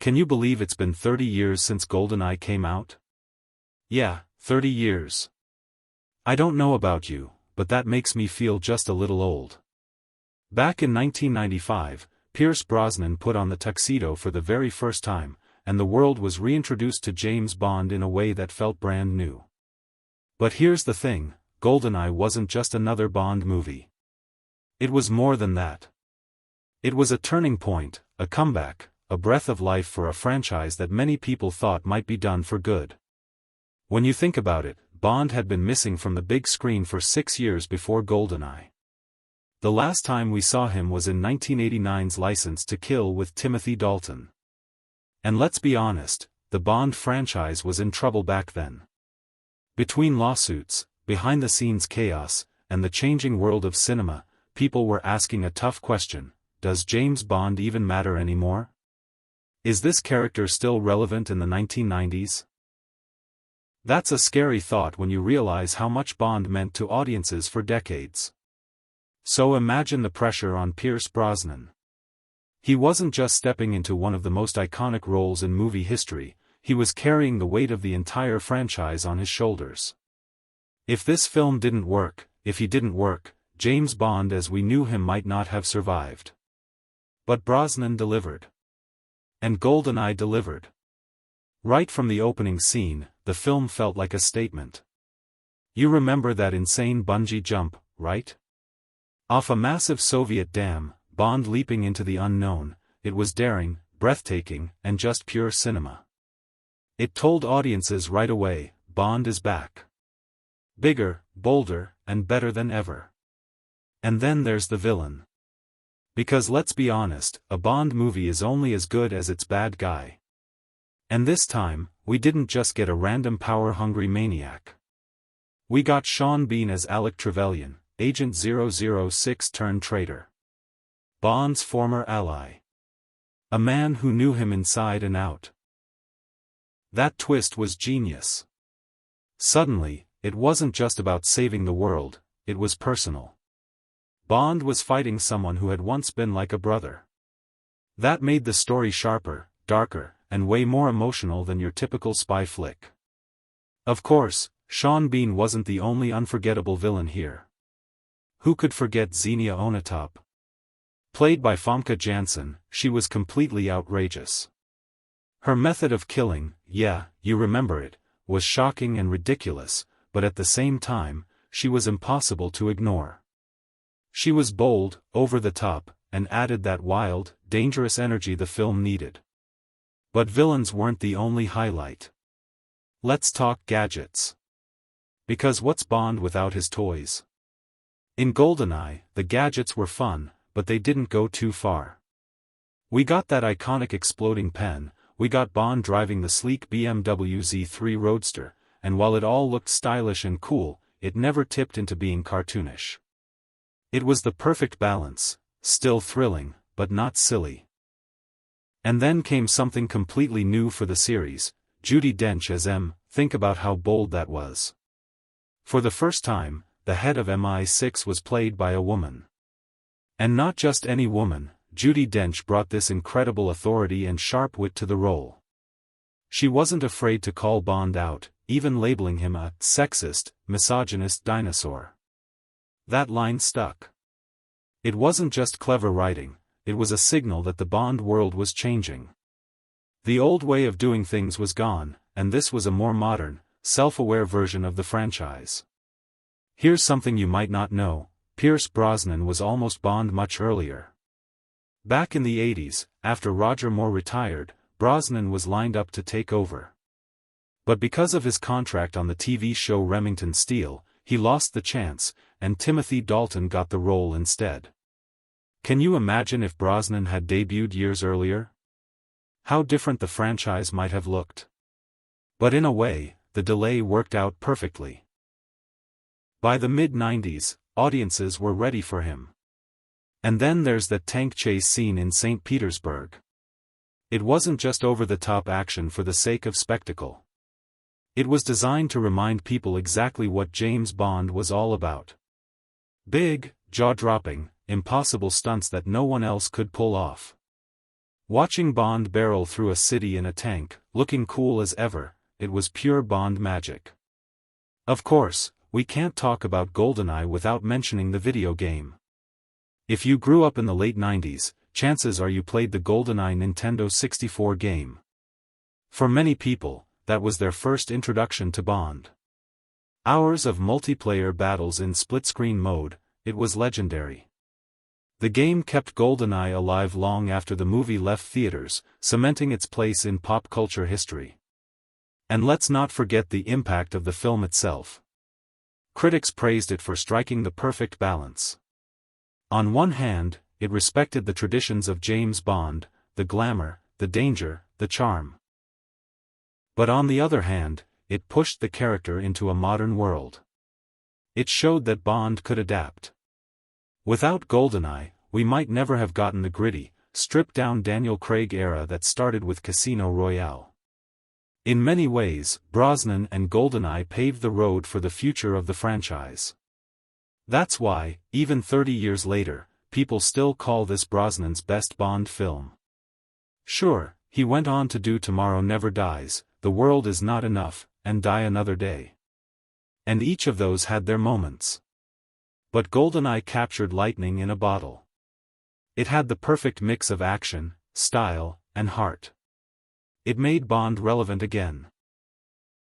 Can you believe it's been 30 years since GoldenEye came out? Yeah, 30 years. I don't know about you, but that makes me feel just a little old. Back in 1995, Pierce Brosnan put on the tuxedo for the very first time, and the world was reintroduced to James Bond in a way that felt brand new. But here's the thing, GoldenEye wasn't just another Bond movie. It was more than that. It was a turning point, a comeback, a breath of life for a franchise that many people thought might be done for good. When you think about it, Bond had been missing from the big screen for 6 years before GoldenEye. The last time we saw him was in 1989's License to Kill with Timothy Dalton. And let's be honest, the Bond franchise was in trouble back then. Between lawsuits, behind-the-scenes chaos, and the changing world of cinema, people were asking a tough question: does James Bond even matter anymore? Is this character still relevant in the 1990s? That's a scary thought when you realize how much Bond meant to audiences for decades. So imagine the pressure on Pierce Brosnan. He wasn't just stepping into one of the most iconic roles in movie history, he was carrying the weight of the entire franchise on his shoulders. If this film didn't work, if he didn't work, James Bond as we knew him might not have survived. But Brosnan delivered. And GoldenEye delivered. Right from the opening scene, the film felt like a statement. You remember that insane bungee jump, right? Off a massive Soviet dam, Bond leaping into the unknown. It was daring, breathtaking, and just pure cinema. It told audiences right away, Bond is back. Bigger, bolder, and better than ever. And then there's the villain. Because let's be honest, a Bond movie is only as good as its bad guy. And this time, we didn't just get a random power-hungry maniac. We got Sean Bean as Alec Trevelyan, Agent 006 turned traitor. Bond's former ally. A man who knew him inside and out. That twist was genius. Suddenly, it wasn't just about saving the world, it was personal. Bond was fighting someone who had once been like a brother. That made the story sharper, darker, and way more emotional than your typical spy flick. Of course, Sean Bean wasn't the only unforgettable villain here. Who could forget Xenia Onatopp? Played by Famke Janssen, she was completely outrageous. Her method of killing, yeah, you remember it, was shocking and ridiculous, but at the same time, she was impossible to ignore. She was bold, over the top, and added that wild, dangerous energy the film needed. But villains weren't the only highlight. Let's talk gadgets. Because what's Bond without his toys? In GoldenEye, the gadgets were fun, but they didn't go too far. We got that iconic exploding pen, we got Bond driving the sleek BMW Z3 Roadster, and while it all looked stylish and cool, it never tipped into being cartoonish. It was the perfect balance, still thrilling, but not silly. And then came something completely new for the series, Judi Dench as M. Think about how bold that was. For the first time, the head of MI6 was played by a woman. And not just any woman, Judi Dench brought this incredible authority and sharp wit to the role. She wasn't afraid to call Bond out, even labeling him a sexist, misogynist dinosaur. That line stuck. It wasn't just clever writing, it was a signal that the Bond world was changing. The old way of doing things was gone, and this was a more modern, self-aware version of the franchise. Here's something you might not know, Pierce Brosnan was almost Bond much earlier. Back in the 80s, after Roger Moore retired, Brosnan was lined up to take over. But because of his contract on the TV show Remington Steele, he lost the chance, and Timothy Dalton got the role instead. Can you imagine if Brosnan had debuted years earlier? How different the franchise might have looked. But in a way, the delay worked out perfectly. By the mid-90s, audiences were ready for him. And then there's that tank chase scene in St. Petersburg. It wasn't just over-the-top action for the sake of spectacle. It was designed to remind people exactly what James Bond was all about. Big, jaw-dropping, impossible stunts that no one else could pull off. Watching Bond barrel through a city in a tank, looking cool as ever, it was pure Bond magic. Of course, we can't talk about GoldenEye without mentioning the video game. If you grew up in the late 90s, chances are you played the GoldenEye Nintendo 64 game. For many people, that was their first introduction to Bond. Hours of multiplayer battles in split-screen mode, it was legendary. The game kept GoldenEye alive long after the movie left theaters, cementing its place in pop culture history. And let's not forget the impact of the film itself. Critics praised it for striking the perfect balance. On one hand, it respected the traditions of James Bond, the glamour, the danger, the charm. But on the other hand, it pushed the character into a modern world. It showed that Bond could adapt. Without GoldenEye, we might never have gotten the gritty, stripped-down Daniel Craig era that started with Casino Royale. In many ways, Brosnan and GoldenEye paved the road for the future of the franchise. That's why, even 30 years later, people still call this Brosnan's best Bond film. Sure, he went on to do Tomorrow Never Dies, The World Is Not Enough, and Die Another Day. And each of those had their moments. But GoldenEye captured lightning in a bottle. It had the perfect mix of action, style, and heart. It made Bond relevant again.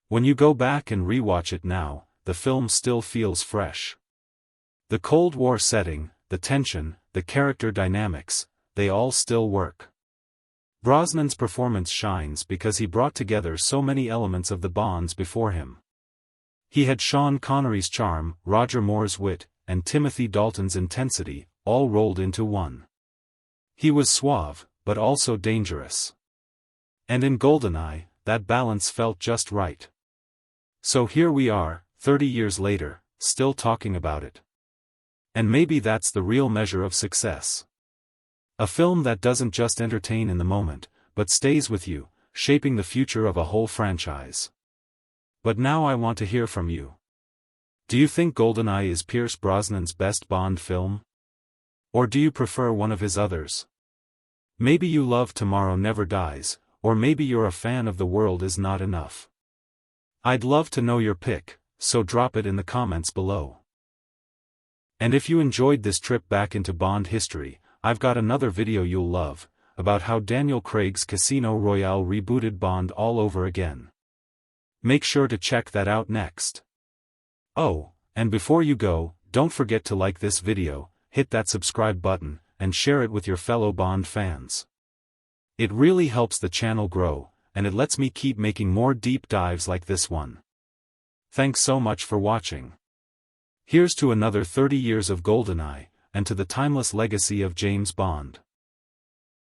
When you go back and rewatch it now, the film still feels fresh. The Cold War setting, the tension, the character dynamics, they all still work. Brosnan's performance shines because he brought together so many elements of the Bonds before him. He had Sean Connery's charm, Roger Moore's wit, and Timothy Dalton's intensity, all rolled into one. He was suave, but also dangerous. And in GoldenEye, that balance felt just right. So here we are, 30 years later, still talking about it. And maybe that's the real measure of success. A film that doesn't just entertain in the moment, but stays with you, shaping the future of a whole franchise. But now I want to hear from you. Do you think GoldenEye is Pierce Brosnan's best Bond film? Or do you prefer one of his others? Maybe you love Tomorrow Never Dies, or maybe you're a fan of The World Is Not Enough. I'd love to know your pick, so drop it in the comments below. And if you enjoyed this trip back into Bond history, I've got another video you'll love, about how Daniel Craig's Casino Royale rebooted Bond all over again. Make sure to check that out next. Oh, and before you go, don't forget to like this video, hit that subscribe button, and share it with your fellow Bond fans. It really helps the channel grow, and it lets me keep making more deep dives like this one. Thanks so much for watching. Here's to another 30 years of GoldenEye, and to the timeless legacy of James Bond.